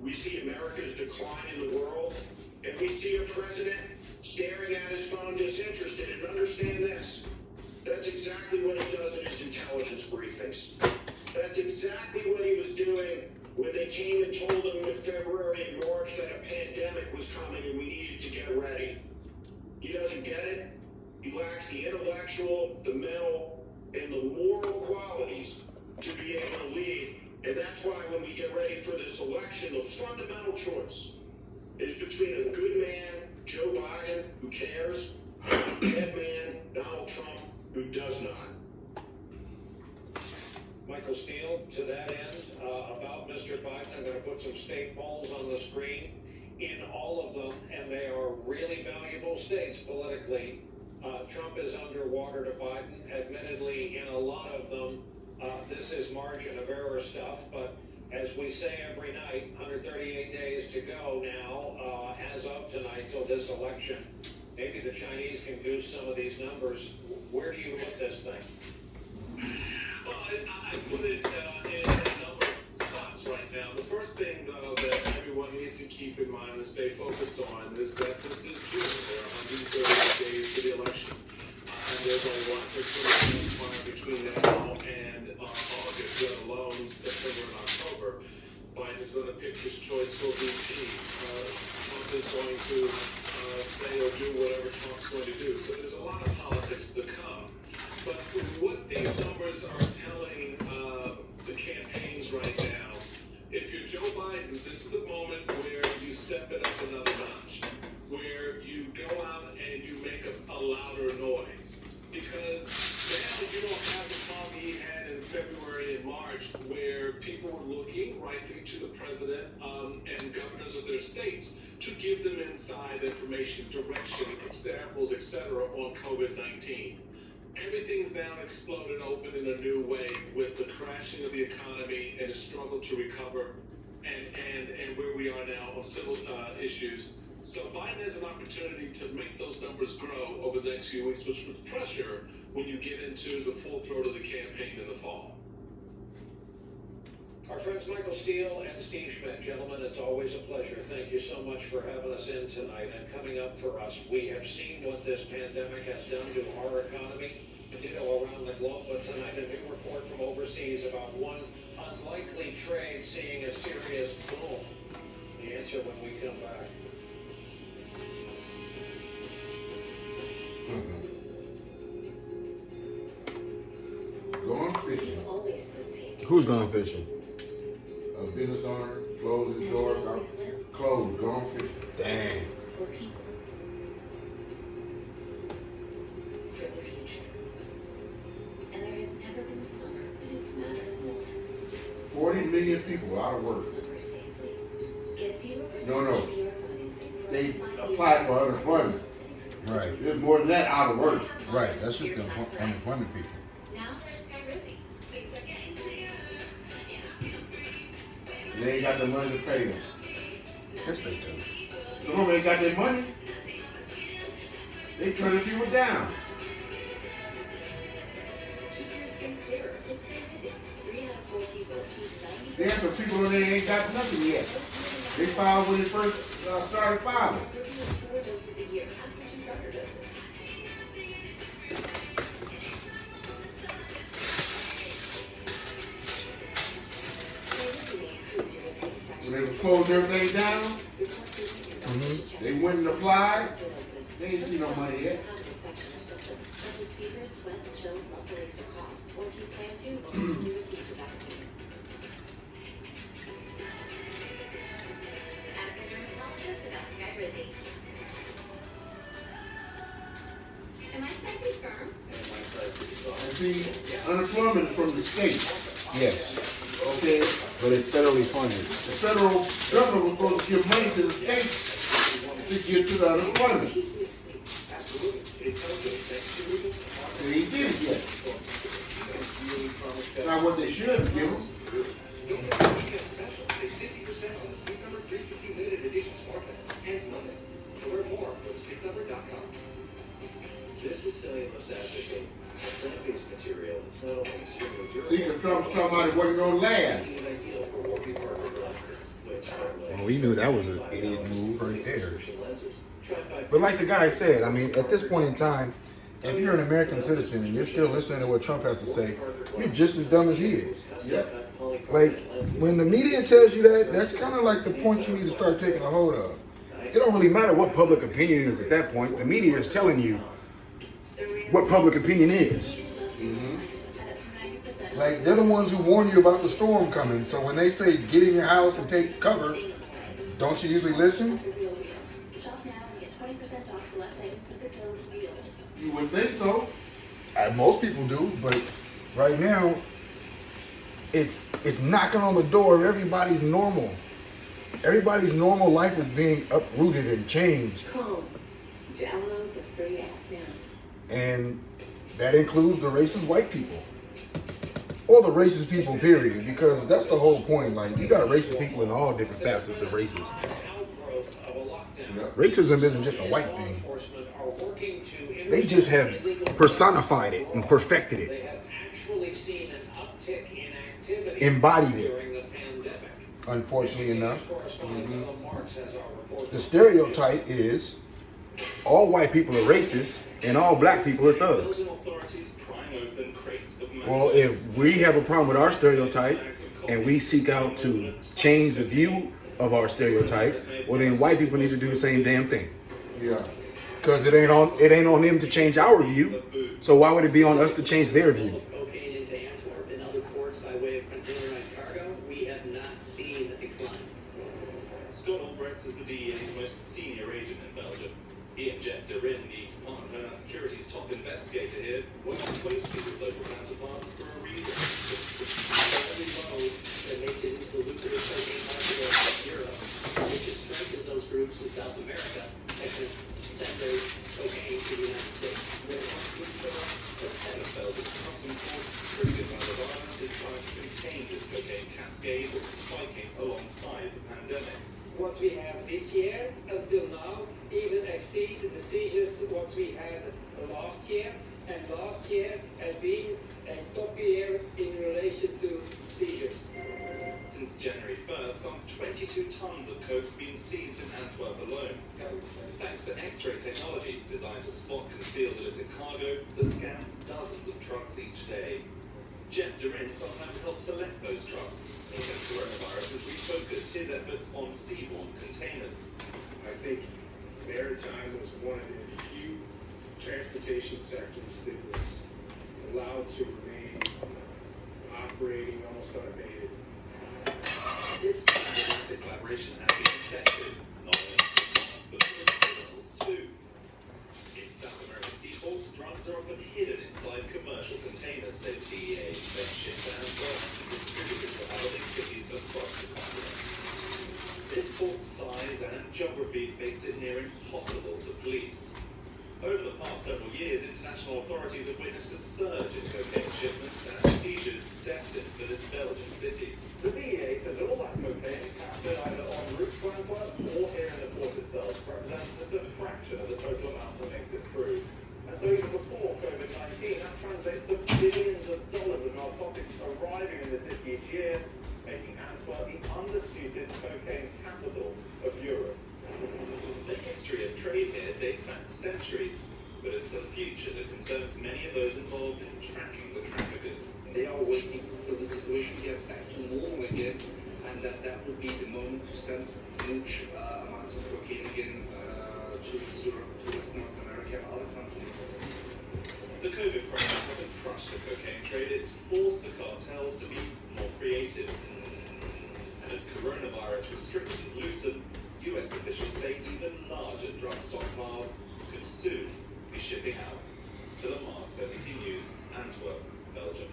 We see America's decline in the world, and we see a president staring at his phone disinterested. And understand this, that's exactly what he does in his intelligence briefings. That's exactly what he was doing when they came and told him in February and March that a pandemic was coming and we needed to get ready. He doesn't get it. He lacks the intellectual, the mental, and the moral qualities to be able to lead. And that's why when we get ready for this election, the fundamental choice is between a good man, Joe Biden, who cares, and a bad man, Donald Trump, who does not. Michael Steele, to that end, about Mr. Biden, I'm going to put some state polls on the screen. In all of them, and they are really valuable states politically, Trump is underwater to Biden. Admittedly, in a lot of them, this is margin of error stuff, but as we say every night, 138 days to go now, as of tonight till this election. Maybe the Chinese can goose some of these numbers. Where do you put this thing? Well, I put it in a number of spots right now. The first thing, though, that everyone needs to keep in mind and stay focused on is that this is June. There are 130 days to the election. And there's a lot that's going to transpire between now and August, let alone September and October. Biden's going to pick his choice for VP. Trump is going to say or do whatever Trump's going to do. So there's a lot of politics to come. But what these numbers are telling the campaigns right now, if you're Joe Biden, this is the moment where you step it up another notch, where you go out and you make a louder noise. Because now you don't have the problem he had in February and March, where people were looking rightly to the president and governors of their states to give them inside information, direction, examples, etc. on COVID-19. Everything's now exploded open in a new way with the crashing of the economy and a struggle to recover and where we are now on civil issues. So Biden has an opportunity to make those numbers grow over the next few weeks, which puts pressure when you get into the full throat of the campaign in the fall. Our friends Michael Steele and Steve Schmidt, gentlemen, it's always a pleasure. Thank you so much for having us in tonight. And coming up for us, we have seen what this pandemic has done to our economy, around the globe. But tonight, a new report from overseas about one unlikely trade seeing a serious boom. The answer when we come back. Going fishing. Who's going fishing? A business owner closed his door, closed, going fishing. Dang. For people. For the future. And there has never been a summer when it's mattered more. 40 million people out of work. Summer safely. Get 0% No. year financing for They 5 applied for years. unemployment. Right. There's more than that out of work. Right. That's just the unemployment people. Now there's Skyrizi. Things are getting clearer. They ain't got the money to pay them. Yes, they do. Some of them ain't got their money. They turning people down. Keep your skin clearer. It's Skyrizi. 3 out of 4 people achieve 90%. They have some people in there ain't got nothing yet. They filed when they first started filing. This is 4 doses a year after 2 starter doses. When they closed everything down, they went and applied. They ain't see no money yet. Such as fever, sweats, chills, muscle aches, or coughs, or if you plan to, or recently received the vaccine. Ask a dermatologist about Skyrizi. Am I slightly firm? And see, unemployment is from the state. Yes. Okay? But it's federally funded. The federal government was supposed to give money to the state to get to the unemployment. And he did it yet. Not what they should have given. Don't get the weekend special. It's 50% on the Sleep Number 360 limited edition smartphone. Ends Monday. To learn more, go to sleepnumber.com. This is cellulose acetate, a plant-based material. It's not only extremely durable. See, if somebody wasn't gonna last. Even ideal for Warby Parker glasses, which are Well, we knew that was an idiot move right there. lenses. Try 5 But like the guy said, I mean, at this point in time, if you're an American citizen and you're still listening to what Trump has to say, you're just as dumb as he is. Yeah. Like, when the media tells you that, that's kind of like the point you need to start taking a hold of. It don't really matter what public opinion is at that point. The media is telling you what public opinion is. Like, they're the ones who warn you about the storm coming. So when they say get in your house and take cover, don't you usually listen? Shop now and get 20% off select items with the code REAL. You would think so. Most people do, but right now, it's knocking on the door of everybody's normal. Everybody's normal life is being uprooted and changed. Call. Download the free app now. And that includes the racist white people. Or the racist people, period. Because that's the whole point. Like, you got racist people in all different facets of races. outgrowth of a lockdown. Racism isn't just a white Law thing. enforcement are working to They just have personified it and perfected They it. have actually seen an uptick in activity Embodied it. during the pandemic. Unfortunately enough. Correspondent Dylan Marks has our report. The stereotype is all white people are racist and all black people are thugs. Belgian authorities prying open crates of Well, if we have a problem with our stereotype and we seek out to change the view of our stereotype, well then white people need to do the same damn thing. Yeah. Because it ain't on them to change our view. So why would it be on us to change their view? Cocaine into Antwerp and other ports by way of containerized cargo, we have not seen a decline. Scott Albrecht is the DEA's most senior agent in Belgium. He and Jeff Durin, the Department of Homeland Security's top investigator here, work closely with local counterparts for a reason. Every load that makes it into the lucrative cocaine market of Europe, which has strengthened those groups in South America that can send their cocaine to the United States. Belgium's customs force triggered by the virus is trying to contain this cocaine cascade that's spiking alongside the pandemic. What we have this year until now even exceed the seizures what we had last year, and last year has been a top year in relation to seizures. Since January 1st, some 22 tons of coke's been seized in Antwerp alone. Thanks to X-ray technology designed to spot concealed illicit cargo that scans dozens of trucks each day. Jeff Durin sometimes helps select those trucks. Since coronavirus has refocused his efforts on seaborne containers. I think maritime was one of the few transportation sectors that was allowed to remain operating almost unabated. This diplomatic collaboration has been tested, not only in France, but in criminals too. In South American seaports, drugs are often hidden inside commercial containers, said DEA, then shipped to Antwerp and distributed to other big cities across the continent. This port's size and geography makes it near impossible to police. Over the past several years, international authorities have witnessed a surge in cocaine shipments and seizures destined for this Belgian city. The DEA says that all that cocaine captured either en route to Antwerp or here in the port itself represents just a fraction of the total amount that makes it through. And so even before COVID-19, that translates to billions of dollars of narcotics arriving in the city each year, making Antwerp the undisputed cocaine capital of Europe. The history of trade here dates back centuries, but it's the future that concerns many of those involved in tracking the traffickers. They are waiting till the situation gets back to normal again, and that would be the moment to send huge amounts of cocaine again to Europe, to North America, and other continents. The COVID crisis hasn't crushed the cocaine trade, it's forced the cartels to be more creative. And as coronavirus restrictions loosen, US officials say even larger drug stockpiles could soon be shipping out. To the Mark, NBC News, Antwerp, Belgium.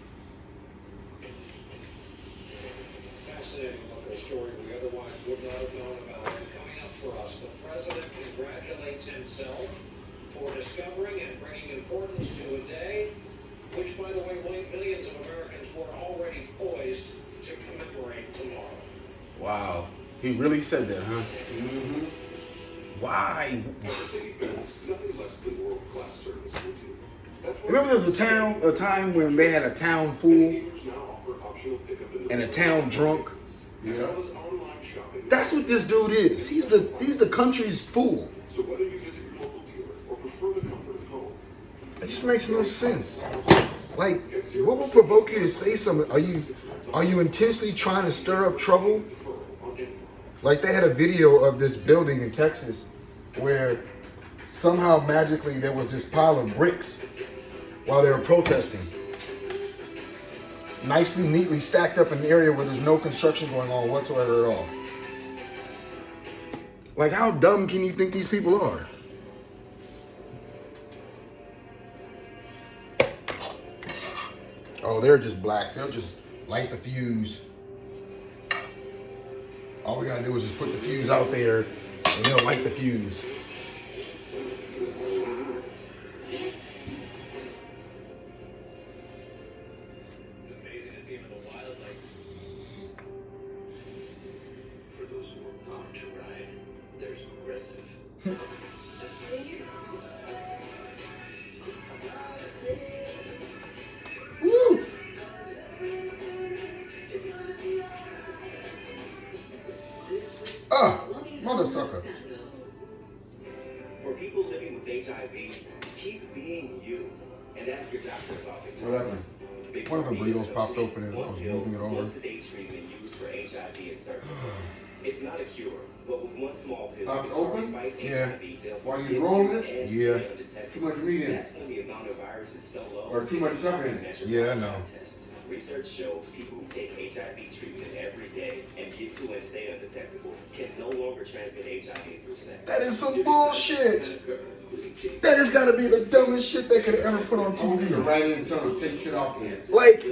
Fascinating local story we otherwise would not have known about. And coming up for us, the president congratulates himself for discovering and bringing importance to a day, which, by the way, millions of Americans were already poised to commemorate tomorrow. Wow. He really said that, huh? Why? Mercedes-Benz, nothing less than world-class service will do. That's why Remember there was a time when they had a town full dealers now offer optional pickup in the and a town drunk? as well as online shopping. That's what this dude is. He's the country's fool. So whether you visit your local dealer or prefer the comfort of home, It just makes no sense. Like, what would provoke you to say something? Are you intentionally trying to stir up trouble? Like, they had a video of this building in Texas where somehow magically there was this pile of bricks while they were protesting. Nicely, neatly stacked up in an area where there's no construction going on whatsoever at all. Like, how dumb can you think these people are? Oh, they're just black. They'll just light the fuse. All we gotta do is just put the fuse out there and they'll light the fuse. it's amazing to see him in the wild. Like, for those who are born to ride, there's Progressive. Woo! Mother sucker. For people living with HIV, keep being you and ask your doctor about it. What happened? One of the burritos popped open and I was moving it over. Once-a-day treatment used for HIV in certain ways. It's not a cure, but with one small pill, Popped it open? fights Yeah. HIV to help While you you get rolling to it? and Yeah. stay undetected. Too much meat in it. That's when the amount of virus is so low. Or too much stuff in it. measured Yeah, by I know. test. Research shows people who take HIV treatment every day and get to and stay undetectable can no longer transmit HIV through sex. That is some bullshit. That has gotta be the dumbest shit they could ever put on The TV. writing trying to take shit off there. Like,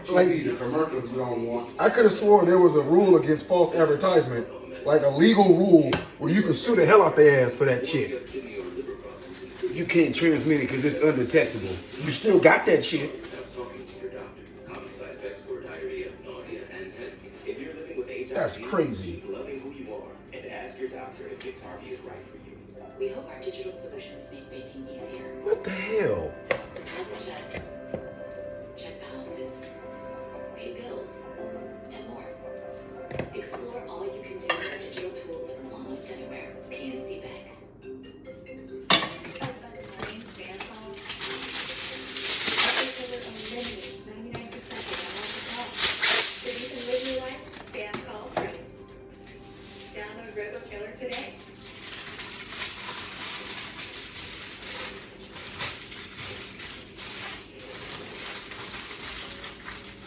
Like the commercials we don't want. I could have swore there was a rule against false advertisement, like a legal rule where you can sue the hell out their ass for that shit. You can't transmit it because it's undetectable. You still got that shit. Talking to your doctor. Common side effects were diarrhea, nausea, and headache. If you're living with HIV, That's crazy. keep loving who you are and ask your doctor if Biktarvy is right for you. We hope our digital solutions make baking easier. What the hell? Deposit checks, check balances, pay bills, and more. Explore all you can do with our digital tools from almost anywhere. PNC Bank. Download RoboKiller today.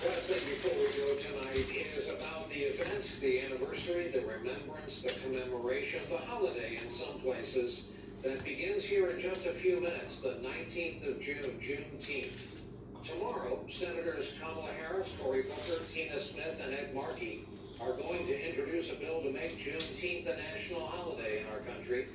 Last thing before we go tonight is about the event, the anniversary, the remembrance, the commemoration, the holiday in some places that begins here in just a few minutes, the 19th of June, Juneteenth. Tomorrow, Senators Kamala Harris, Cory Booker, Tina Smith, and Ed Markey are going to introduce a bill to make Juneteenth a national holiday in our country.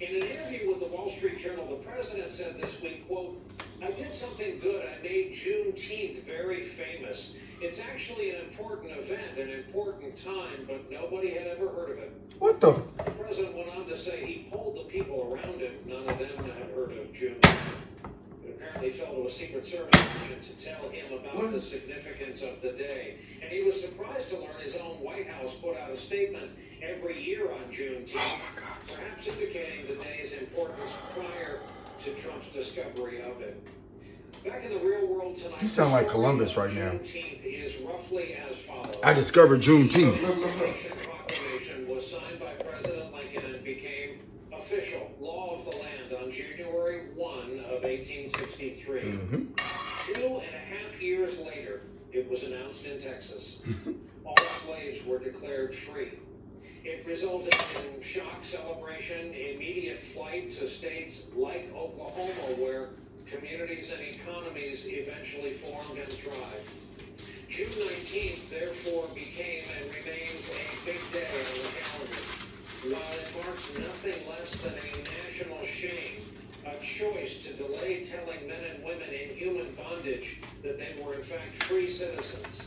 In an interview with the Wall Street Journal, the president said this week, quote, "I did something good. I made Juneteenth very famous. It's actually an important event, an important time, but nobody had ever heard of it." What the? The president went on to say he polled the people around him. None of them had heard of Juneteenth. It apparently fell to a Secret Service agent to tell him about the significance of the day. And he was surprised to learn his own White House put out a statement every year on Juneteenth, perhaps indicating the day's importance prior to Trump's discovery of it. Back in the real world tonight, You sound like Columbus right now. Juneteenth is roughly as follows. I discovered Juneteenth. The Emancipation Proclamation was signed by President Lincoln and became official law of the land on January 1 of 1863. 2.5 years later, it was announced in Texas. All slaves were declared free. It resulted in shock celebration, immediate flight to states like Oklahoma, where communities and economies eventually formed and thrived. June 19th, therefore, became and remains a big day on the calendar. While it marks nothing less than a national shame, a choice to delay telling men and women in human bondage that they were in fact free citizens,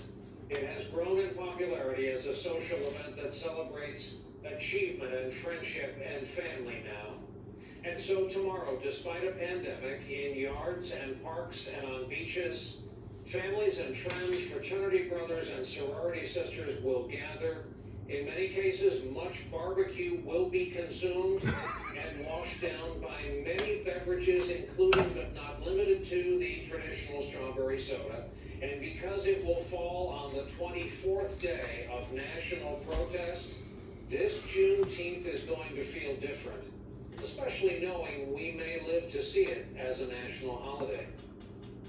it has grown in popularity as a social event that celebrates a achievement and friendship and family now. And so tomorrow, despite a pandemic, in yards and parks and on beaches, families and friends, fraternity brothers and sorority sisters will gather. In many cases, much barbecue will be consumed and washed down by many beverages, including but not limited to the traditional strawberry soda. And because it will fall on the 24th day of national protest, this Juneteenth is going to feel different, especially knowing we may live to see it as a national holiday.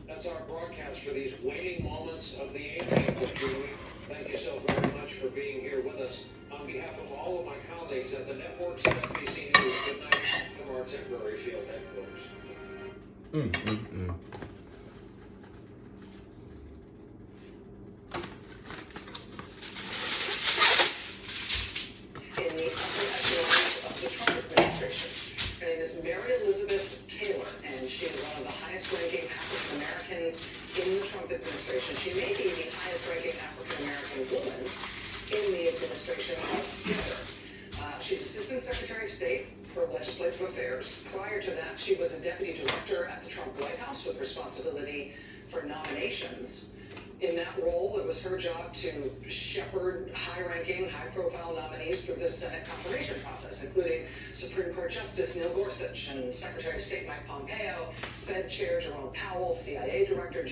That's our broadcast for these waning moments of the 18th of June. Thank you so very much for being here with us. On behalf of all of my colleagues at the networks and NBC News, good night from our temporary field headquarters. In the upper echelons of the Trump administration. Her name is Mary Elizabeth Taylor, and she is one of the highest-ranking African Americans in the Trump administration. She may be the highest-ranking African American woman in the administration altogether. She's Assistant Secretary of State for Legislative Affairs. Prior to that, she was a deputy director at the Trump White House with responsibility for nominations. In that role, it was her job to shepherd high-ranking, high-profile nominees through the Senate confirmation process, including Supreme Court Justice Neil Gorsuch and Secretary of State Mike Pompeo, Fed Chair Jerome Powell, CIA Director